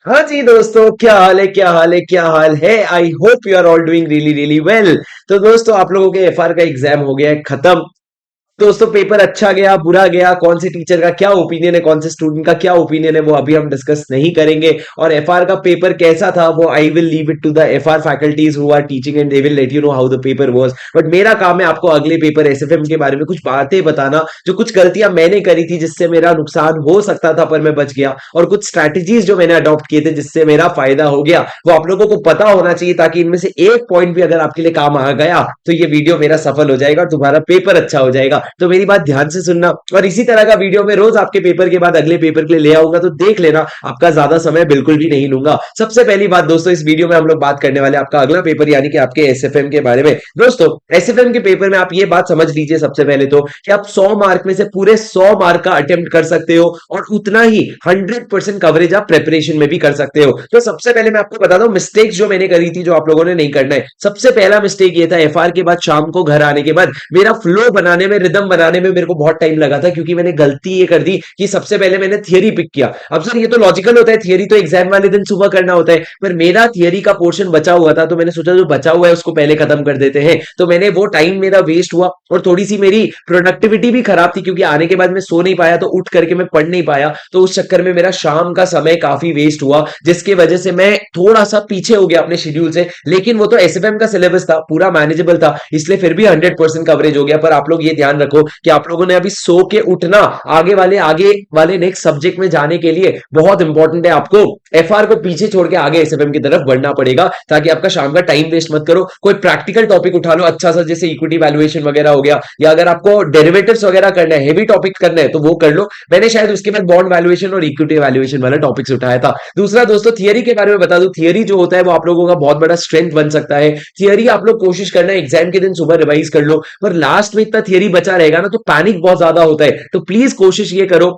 हाँ जी दोस्तों, क्या हाल है, क्या हाल है, क्या हाल है। I hope you are all doing really really well. तो दोस्तों, आप लोगों के एफआर का एग्जाम हो गया है खत्म। दोस्तों, पेपर अच्छा गया, बुरा गया, कौन से टीचर का क्या ओपिनियन है, कौन से स्टूडेंट का क्या ओपिनियन है, वो अभी हम डिस्कस नहीं करेंगे। और एफआर का पेपर कैसा था वो I will leave it to the FR faculties who are teaching and they will let you know how the paper was. But मेरा काम है आपको अगले पेपर एसएफएम के बारे में कुछ बातें बताना, जो कुछ गलतियां मैंने करी थी जिससे मेरा नुकसान हो सकता था पर मैं बच गया, और कुछ स्ट्रैटेजीज जो मैंने अडॉप्ट किए थे जिससे मेरा फायदा हो गया, वो आप लोगों को पता होना चाहिए, ताकि इनमें से एक पॉइंट भी अगर आपके लिए काम आ गया तो ये वीडियो मेरा सफल हो जाएगा और तुम्हारा पेपर अच्छा हो जाएगा। तो मेरी बात ध्यान से सुनना, और इसी तरह का वीडियो मैं रोज आपके पेपर के बाद अगले पेपर के लिए ले आऊंगा, तो देख लेना, आपका ज्यादा समय बिल्कुल भी नहीं लूंगा। सबसे पहली बात दोस्तों, इस वीडियो में हम लोग बात करने वाले हैं आपका अगला पेपर यानी कि आपके एसएफएम के बारे में। दोस्तों, एसएफएम के पेपर में आप ये बात समझ लीजिए सबसे पहले तो, कि आप 100 मार्क में से पूरे 100 मार्क का अटेम्प्ट कर सकते हो, और उतना ही 100% कवरेज आप प्रेपरेशन में भी कर सकते हो। तो सबसे पहले मैं आपको बता दूं मिस्टेक्स जो मैंने करी थी, जो आप लोगों ने नहीं करना है। सबसे पहला मिस्टेक ये था, एफआर के बाद शाम को घर आने के बाद मेरा फ्लो बनाने में, रिदम बनाने में मेरे को बहुत टाइम लगा था, क्योंकि मैंने गलती ये कर दी कि सबसे पहले मैंने थियरी पिक किया। अब सर ये तो लॉजिकल होता है, थियरी तो एग्जाम वाले दिन सुबह करना होता है, पर मेरा थियरी का पोर्शन बचा हुआ था, तो मैंने सोचा जो बचा हुआ है उसको पहले खत्म कर देते हैं। तो मैंने वो टाइम मेरा वेस्ट हुआ, और थोड़ी सी मेरी प्रोडक्टिविटी भी खराब थी, क्योंकि आने के बाद मैं सो नहीं पाया, तो उठ करके मैं पढ़ नहीं पाया, तो उस चक्कर में मेरा शाम का समय काफी वेस्ट हुआ, जिसकी वजह से मैं थोड़ा सा पीछे हो गया अपने शेड्यूल से। लेकिन वो तो एसएफएम का सिलेबस था, पूरा मैनेजेबल था, इसलिए फिर भी 100% कवरेज हो गया। पर आप लोग ये ध्यान रखो कि आप लोगों ने अभी सो के उठना आगे वाले नेक्स्ट सब्जेक्ट में जाने के लिए बहुत इंपॉर्टेंट है। आपको एफआर को पीछे छोड़ के आगे एसएफएम की तरफ बढ़ना पड़ेगा, ताकि आपका शाम का टाइम वेस्ट मत करो। कोई प्रैक्टिकल टॉपिक उठा लो अच्छा सा, जैसे इक्विटी वैल्यूएशन वगैरह हो गया, या अगर आपको डेरिवेटिव्स वगैरह करना है, हेवी टॉपिक करना है, तो वो कर लो। मैंने शायद उसके बाद बॉन्ड वैल्यूएशन और इक्विटी वैल्यूएशन वाला टॉपिक्स उठाया था। दूसरा दोस्तों, थियरी के बारे में बता दूं, थियरी जो होता है वो आप लोगों का बहुत बड़ा स्ट्रेंथ बन सकता है। थियरी आप लोग कोशिश करना एग्जाम के दिन सुबह रिवाइज कर लो, पर लास्ट में इतना थियरी बचा रहेगा ना, तो पैनिक बहुत ज्यादा होता है। तो प्लीज कोशिश ये करो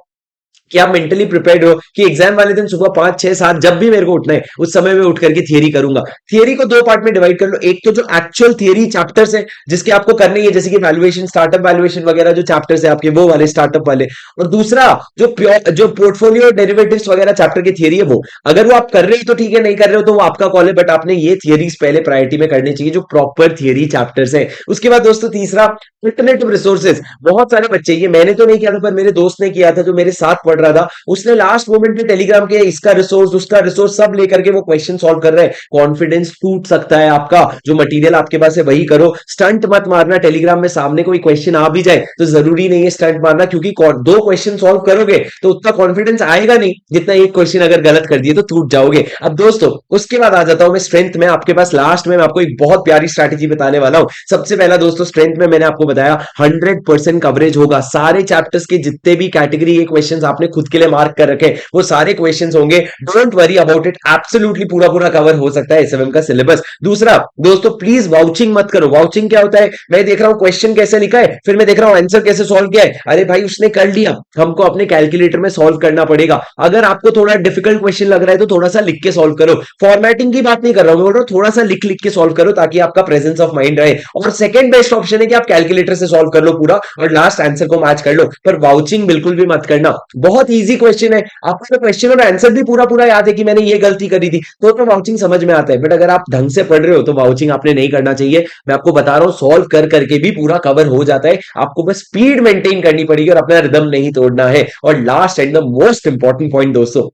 कि आप मेंटली प्रिपेयर्ड हो कि एग्जाम वाले दिन सुबह 5 6 7 जब भी मेरे को उठना है उस समय में उठ करके थियरी करूंगा। थियरी को दो पार्ट में डिवाइड कर लो, एक तो जो एक्चुअल थियरी चैप्टर्स है जिसके आपको करने ही है, जैसे कि वैल्यूएशन, स्टार्टअप वैल्यूएशन वगैरह जो चैप्टर्स है आपके, वो वाले स्टार्टअप वाले। और दूसरा जो प्योर, जो पोर्टफोलियो डेरिवेटिव्स वगैरह चैप्टर की थियरी है, वो अगर वो आप कर रहे हो तो ठीक है, नहीं कर रहे हो तो वो आपका कॉल है, बट आपने ये थियरीज पहले प्रायोरिटी में करनी चाहिए, जो प्रॉपर थियरी चैप्टर्स है। उसके बाद दोस्तों तीसरा, अल्टरनेटिव रिसोर्सेज। बहुत सारे बच्चे, ये मैंने तो नहीं किया था पर मेरे दोस्त ने किया था जो मेरे साथ पढ़ रहा था, उसने लास्ट मोमेंट पे टेलीग्राम के इसका रिसोर्स उसका रिसोर्स सब लेकर के वो क्वेश्चन सॉल्व कर रहे हैं। कॉन्फिडेंस टूट सकता है आपका, जो मटेरियल आपके पास है वही करो, स्टंट मत मारना। टेलीग्राम में सामने कोई क्वेश्चन आ भी जाए तो जरूरी नहीं है स्टंट मारना, क्योंकि दो क्वेश्चन सॉल्व करोगे तो उतना कॉन्फिडेंस आएगा नहीं जितना एक क्वेश्चन अगर गलत कर दिए तो टूट जाओगे। अब दोस्तों उसके बाद आ जाता हूं मैं स्ट्रेंथ में, आपके पास लास्ट में मैं आपको एक बहुत प्यारी स्ट्रैटेजी बताने वाला हूं। सबसे पहला दोस्तों, स्ट्रेंथ में मैंने आपको बताया 100% कवरेज होगा, सारे चैप्टर्स के जितने भी कैटेगरी के क्वेश्चंस आपने खुद के लिए मार्क कर रखे वो सारे क्वेश्चंस होंगे। Don't worry about it, absolutely पूरा पूरा कवर हो सकता है एसएमएम का सिलेबस। दूसरा दोस्तों, प्लीज वाउचिंग मत करो। वाउचिंग क्या होता है, मैं देख रहा हूं क्वेश्चन कैसे लिखा है, फिर मैं देख रहा हूं आंसर कैसे सॉल्व किया है, अरे भाई उसने कर लिया, हमको अपने कैलकुलेटर में सॉल्व करना पड़ेगा। अगर आपको थोड़ा डिफिकल्ट क्वेश्चन लग रहा है तो थोड़ा सा लिख के सॉल्व करो। फॉर्मेटिंग की बात नहीं कर रहा हूं, मैं बोल रहा हूं थोड़ा सा लिख लिख के सॉल्व करो, ताकि आपका प्रेजेंस ऑफ माइंड रहे। और सेकंड बेस्ट ऑप्शन है कि आप कैलकुलेटर से सॉल्व कर लो पूरा, और लास्ट आंसर को मैच कर लो, पर वाउचिंग बिल्कुल भी मत करना। बहुत इजी क्वेश्चन है, आपको तो क्वेश्चन और आंसर भी पूरा पूरा याद है कि मैंने ये गलती करी थी, तो वाउचिंग समझ में आता है। बट अगर आप ढंग से पढ़ रहे हो तो वाउचिंग आपने नहीं करना चाहिए। मैं आपको बता रहा हूं, सॉल्व कर करके भी पूरा कवर हो जाता है, आपको बस स्पीड मेंटेन करनी पड़ेगी और अपना रिदम नहीं तोड़ना है। और last and the most important point दोस्तों,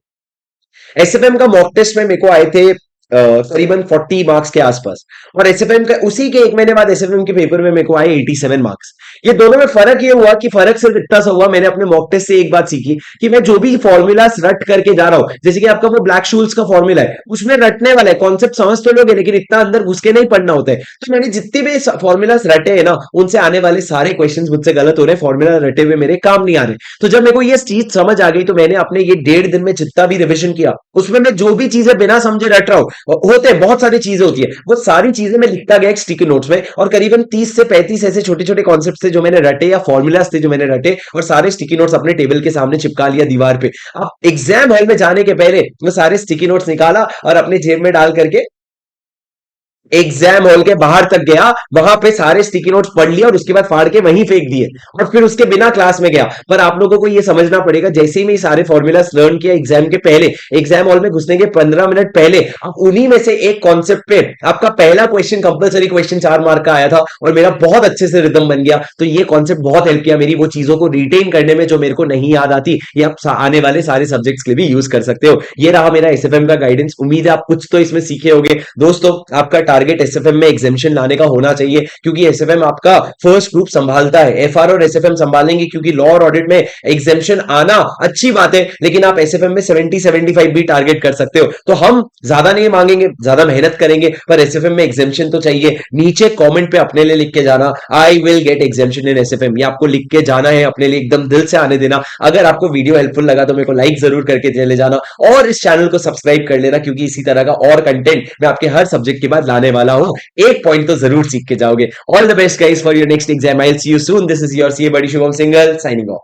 एसएफएम का मॉक टेस्ट में मेरे को आए थे करीबन 40 मार्क्स के आसपास, और एसएफएम का उसी के एक महीने बाद एसएफएम के पेपर में मेरे को आए 87 मार्क्स। ये दोनों में फर्क ये हुआ कि फर्क सिर्फ इतना सा हुआ, मैंने अपने मॉक टेस्ट से एक बात सीखी कि मैं जो भी फॉर्मूलास रट करके जा रहा हूं, जैसे कि आपका वो ब्लैक शूल्स का फॉर्मूला है, उसमें रटने वाला है, कॉन्सेप्ट समझ तो लोगे लेकिन इतना अंदर घुस के नहीं पढ़ना होता है। तो मैंने जितने भी फॉर्मूलास रटे हैं ना, उनसे आने वाले सारे क्वेश्चन मुझसे गलत हो रहे हैं, फॉर्मूला रटे हुए मेरे काम नहीं आ रहे। तो जब मेरे को ये चीज समझ आ गई, तो मैंने अपने ये 1.5 दिन में जितना भी रिविजन किया, उसमें मैं जो भी चीजें बिना समझे रट रहा हूं, होते हैं बहुत सारी चीजें होती है, वो सारी चीजें मैं लिखता गया एक स्टिकी नोट्स में, और करीबन 30 से 35 ऐसे छोटे छोटे कॉन्सेप्ट थे जो मैंने रटे, या फॉर्मूलाज थे जो मैंने रटे, और सारे स्टिकी नोट्स अपने टेबल के सामने चिपका लिया दीवार पे। अब एग्जाम हॉल में जाने के पहले मैं सारे स्टिकी नोट्स निकाला और अपने जेब में डाल करके एग्जाम हॉल के बाहर तक गया, वहां पे सारे स्टिकी नोट्स पढ़ लिया और उसके बाद फाड़ के वहीं फेंक दिए, और फिर उसके बिना क्लास में गया। पर आप लोगों को ये समझना पड़ेगा, जैसे ही मैं सारे फॉर्मूलास लर्न किया एग्जाम के पहले, एग्जाम हॉल में घुसने के 15 मिनट पहले, आप उन्हीं में से एक कॉन्सेप्ट पे आपका पहला क्वेश्चन, कंपलसरी क्वेश्चन 4 मार्क का आया था, और मेरा बहुत अच्छे से रिदम बन गया। तो ये कॉन्सेप्ट बहुत हेल्प किया मेरी वो चीजों को रिटेन करने में जो मेरे को नहीं याद आती। ये आप आने वाले सारे सब्जेक्ट्स के लिए भी यूज कर सकते हो। ये रहा मेरा एसएफएम का गाइडेंस, उम्मीद है आप कुछ तो इसमें सीखे होंगे। दोस्तों, आपका टारगेट एसएफएम में एग्जामेशन लाने का होना चाहिए, क्योंकि एसएफएम आपका फर्स्ट ग्रुप संभालता है। एफआर और एसएफएम संभालेंगे, क्योंकि लॉ और ऑडिट में एग्जामेशन आना अच्छी बात है, लेकिन आप एसएफएम में 70-75 भी टारगेट कर सकते हो। तो हम ज्यादा नहीं मांगेंगे, ज्यादा मेहनत करेंगे, पर एसएफएम में एग्जामेशन तो चाहिए। नीचे कमेंट पे अपने लिए लिख के जाना, I will get examination in SFM. ये आपको लिख के जाना है, अपने लिए एकदम दिल से आने देना। अगर आपको वीडियो हेल्पफुल लगा तो मेरे को लाइक जरूर करके चले जाना, और इस चैनल को सब्सक्राइब कर लेना, क्योंकि इसी तरह का और कंटेंट मैं आपके हर सब्जेक्ट के बाद लाने वाला हूं। एक पॉइंट तो जरूर सीख के जाओगे। All the best guys for your next exam. I will see you soon. This is your CA बड़ी शुभम सिंगल साइनिंग ऑफ।